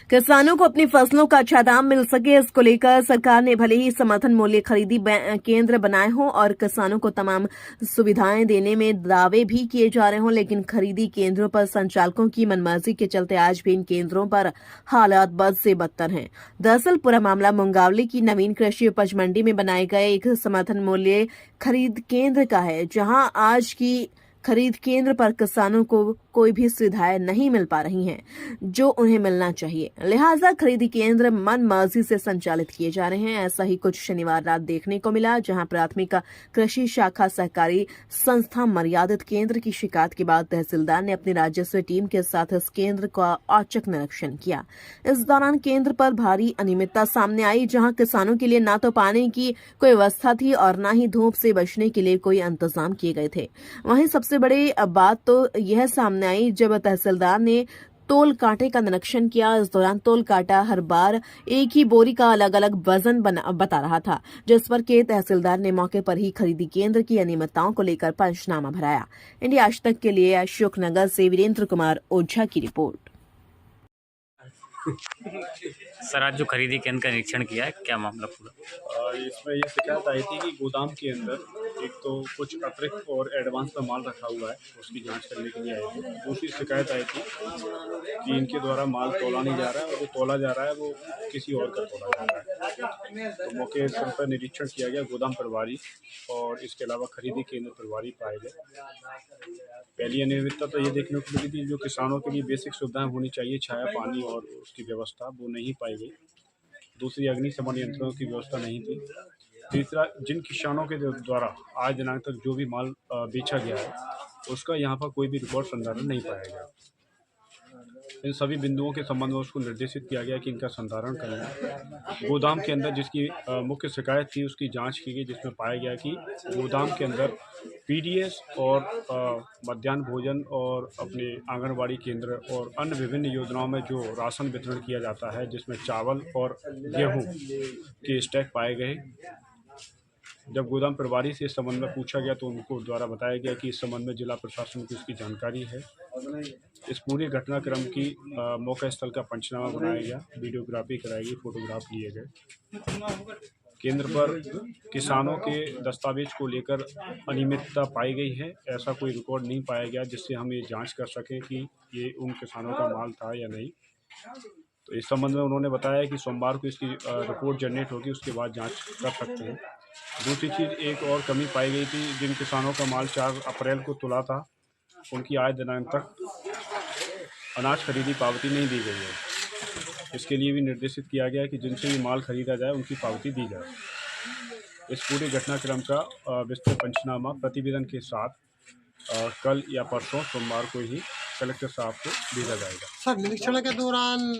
किसानों को अपनी फसलों का अच्छा दाम मिल सके, इसको लेकर सरकार ने भले ही समर्थन मूल्य खरीदी केंद्र बनाए हों और किसानों को तमाम सुविधाएं देने में दावे भी किए जा रहे हों, लेकिन खरीदी केंद्रों पर संचालकों की मनमर्जी के चलते आज भी इन केंद्रों पर हालात बद से बदतर हैं। दरअसल पूरा मामला मुंगावली की नवीन कृषि उपज मंडी में बनाए गए एक समर्थन मूल्य खरीद केंद्र का है, जहां आज की खरीद केंद्र पर किसानों को कोई भी सुविधाएं नहीं मिल पा रही हैं जो उन्हें मिलना चाहिए। लिहाजा खरीदी केंद्र मन मर्जी से संचालित किए जा रहे हैं। ऐसा ही कुछ शनिवार रात देखने को मिला, जहां प्राथमिक कृषि शाखा सहकारी संस्था मर्यादित केंद्र की शिकायत के बाद तहसीलदार ने अपनी राजस्व टीम के साथ इस केंद्र का औचक निरीक्षण किया। इस दौरान केंद्र पर भारी अनियमितता सामने आई, जहां किसानों के लिए न तो पानी की कोई व्यवस्था थी और न ही धूप से बचने के लिए कोई इंतजाम किए गए थे। वहीं सबसे बड़ी बात तो यह सामने आई जब तहसीलदार ने तोल कांटे का निरीक्षण किया। इस दौरान तोल कांटा हर बार एक ही बोरी का अलग अलग वजन बता रहा था, जिस पर के तहसीलदार ने मौके पर ही खरीदी केंद्र की अनियमितताओं को लेकर पंचनामा भराया। इंडिया आज तक के लिए अशोकनगर से वीरेंद्र कुमार ओझा की रिपोर्ट। सर, आज जो खरीदी केंद्र का निरीक्षण किया है, क्या मामला पूरा? इसमें ये शिकायत आई थी कि गोदाम के अंदर एक तो कुछ अतिरिक्त और एडवांस में माल रखा हुआ है, उसकी जांच करने के लिए आए थे। दूसरी शिकायत आई थी कि इनके द्वारा माल तोला नहीं जा रहा है और जो तोला जा रहा है वो किसी और का तोला जा रहा है। तो मौके पर निरीक्षण किया गया, गोदाम प्रभारी और इसके अलावा खरीदी केंद्र प्रभारी पाए गए। पहली अनियमितता तो ये देखने को मिली थी, जो किसानों के लिए बेसिक सुविधाएं होनी चाहिए, छाया, पानी और उसकी व्यवस्था, वो नहीं पाई गई। दूसरी, अग्निशमन यंत्रों की व्यवस्था नहीं थी। तीसरा, जिन किसानों के द्वारा आज दिनांक तक जो भी माल बेचा गया है उसका यहाँ पर कोई भी रिकॉर्ड संधारण नहीं पाया गया। इन सभी बिंदुओं के संबंध में उसको निर्देशित किया गया कि इनका संधारण करें। गोदाम के अंदर जिसकी मुख्य शिकायत थी उसकी जांच की गई, जिसमें पाया गया कि गोदाम के अंदर पीडीएस और मध्याह्न भोजन और अपने आंगनबाड़ी केंद्र और अन्य विभिन्न योजनाओं में जो राशन वितरण किया जाता है, जिसमें चावल और गेहूं के स्टैक पाए गए। जब गोदाम प्रभारी से इस संबंध में पूछा गया तो उनको द्वारा बताया गया कि इस संबंध में जिला प्रशासन को इसकी जानकारी है। इस पूरे घटनाक्रम की मौका स्थल का पंचनामा बनाया गया, वीडियोग्राफी कराई गई, फोटोग्राफ लिए गए। केंद्र पर किसानों के दस्तावेज को लेकर अनियमितता पाई गई है, ऐसा कोई रिकॉर्ड नहीं पाया गया जिससे हम ये जांच कर सकें कि ये उन किसानों का माल था या नहीं। तो इस संबंध में उन्होंने बताया कि सोमवार को इसकी रिपोर्ट जनरेट होगी, उसके बाद जांच कर सकते हैं। दूसरी चीज़, एक और कमी पाई गई थी, जिन किसानों का माल 4 अप्रैल को तुला था उनकी आज दिनांक तक अनाज खरीदी पावती नहीं दी गई है। इसके लिए भी निर्देशित किया गया है कि जिनसे भी माल खरीदा जाए उनकी पावती दी जाए। इस पूरे घटनाक्रम का विस्तृत पंचनामा प्रतिवेदन के साथ कल या परसों सोमवार को ही कलेक्टर साहब को भेजा जाएगा। सर, निरीक्षण के दौरान